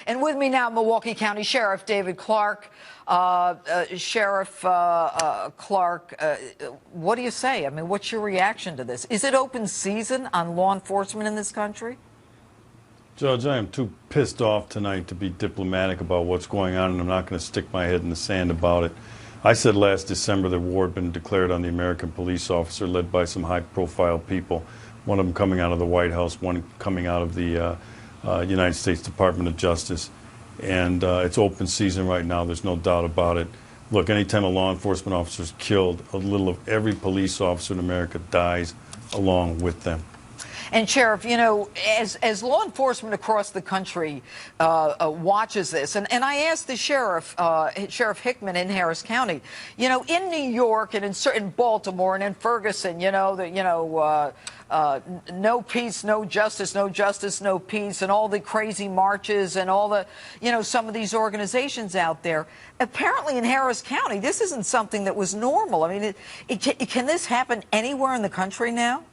And with me now, Milwaukee County Sheriff David Clarke. Sheriff Clarke, what do you say? I mean, what's your reaction to this? Is it open season on law enforcement in this country? Judge, I am too pissed off tonight to be diplomatic about what's going on, and I'm not going to stick my head in the sand about it. I said last December that war had been declared on the American police officer led by some high-profile people, one of them coming out of the White House, one coming out of the United States Department of Justice. And it's open season right now. There's no doubt about it. Look, anytime a law enforcement officer is killed, a little of every police officer in America dies along with them. And Sheriff, you know, as law enforcement across the country watches this, and I asked the sheriff, Sheriff Hickman in Harris County, you know, in New York and in Baltimore and in Ferguson, you know, no peace, no justice, no justice, no peace, and all the crazy marches and all the, you know, some of these organizations out there. Apparently in Harris County, this isn't something that was normal. I mean, can this happen anywhere in the country now?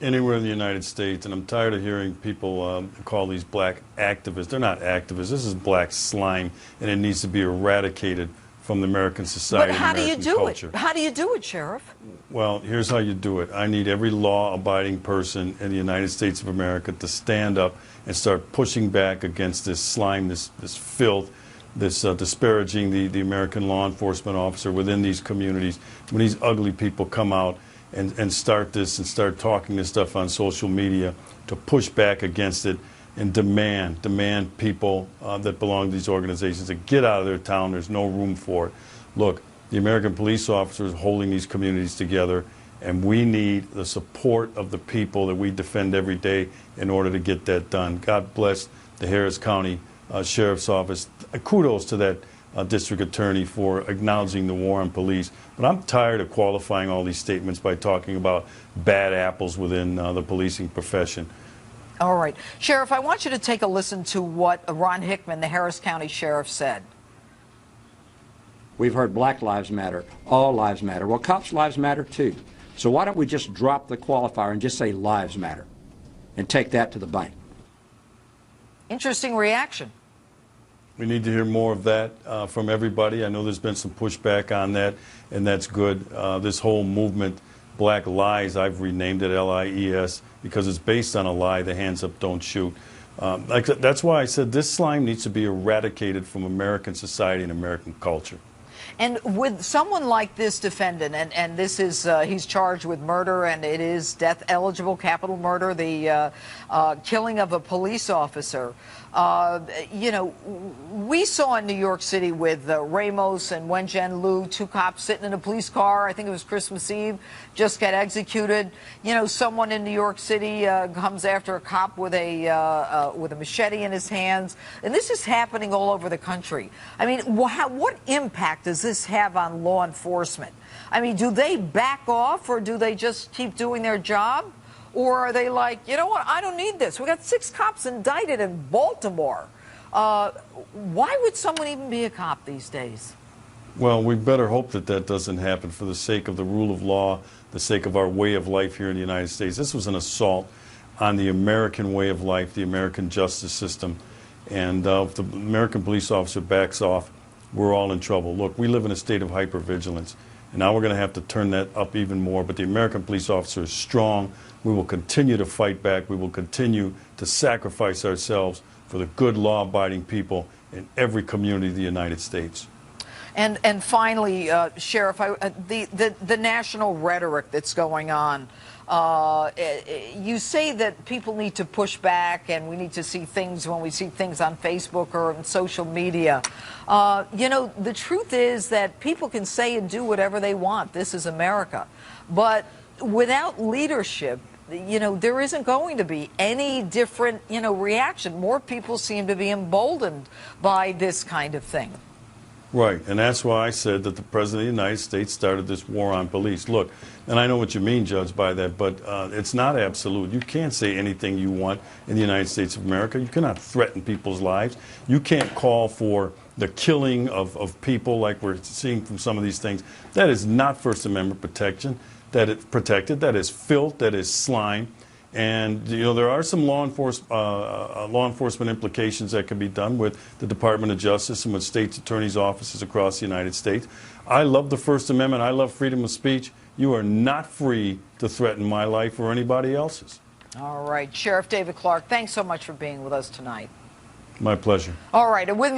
Anywhere in the United States, and I'm tired of hearing people call these black activists. They're not activists. This is black slime, and it needs to be eradicated from the American society and American culture. How do you do it, Sheriff? Well, here's how you do it. I need every law-abiding person in the United States of America to stand up and start pushing back against this slime, this filth, this disparaging the American law enforcement officer within these communities. When these ugly people come out and start this and start talking this stuff on social media, to push back against it and demand people that belong to these organizations to get out of their town. There's no room for it. Look, the American police officers holding these communities together, and we need the support of the people that we defend every day in order to get that done. God bless the Harris County Sheriff's Office. Kudos to that district attorney for acknowledging the war on police. But I'm tired of qualifying all these statements by talking about bad apples within the policing profession. All right. Sheriff, I want you to take a listen to what Ron Hickman, the Harris County Sheriff, said. We've heard Black Lives Matter, all lives matter. Well, cops' lives matter too. So why don't we just drop the qualifier and just say lives matter and take that to the bank? Interesting reaction. We need to hear more of that from everybody. I know there's been some pushback on that, and that's good. This whole movement, Black Lies, I've renamed it LIES, because it's based on a lie, the hands up, don't shoot. That's why I said this slime needs to be eradicated from American society and American culture. And with someone like this defendant, and this is, he's charged with murder, and it is death-eligible capital murder, the killing of a police officer. You know, we saw in New York City with Ramos and Wenjen Liu, two cops sitting in a police car, I think it was Christmas Eve, just got executed. You know, someone in New York City comes after a cop with a machete in his hands, and this is happening all over the country. I mean, what impact does this have on law enforcement? I mean, do they back off, or do they just keep doing their job? Or are they like, you know what, I don't need this. We got 6 cops indicted in Baltimore. Why would someone even be a cop these days? Well, we better hope that that doesn't happen for the sake of the rule of law, the sake of our way of life here in the United States. This was an assault on the American way of life, the American justice system. And if the American police officer backs off, we're all in trouble. Look, we live in a state of hypervigilance, and now we're going to have to turn that up even more. But the American police officer is strong. We will continue to fight back. We will continue to sacrifice ourselves for the good law-abiding people in every community of the United States. And finally, Sheriff, the national rhetoric that's going on. You say that people need to push back, and we need to see things when we see things on Facebook or on social media. You know, the truth is that people can say and do whatever they want. This is America. But without leadership, you know, there isn't going to be any different, you know, reaction. More people seem to be emboldened by this kind of thing. Right, and that's why I said that the President of the United States started this war on police. Look, and I know what you mean, Judge, by that, but it's not absolute. You can't say anything you want in the United States of America. You cannot threaten people's lives. You can't call for the killing of people like we're seeing from some of these things. That is not First Amendment protection. That is protected. That is filth. That is slime. And there are some law enforcement implications that can be done with the Department of Justice and with states' attorneys' offices across the United States. I love the First Amendment. I love freedom of speech. You are not free to threaten my life or anybody else's. All right, Sheriff David Clarke, thanks so much for being with us tonight. My pleasure. All right, and with me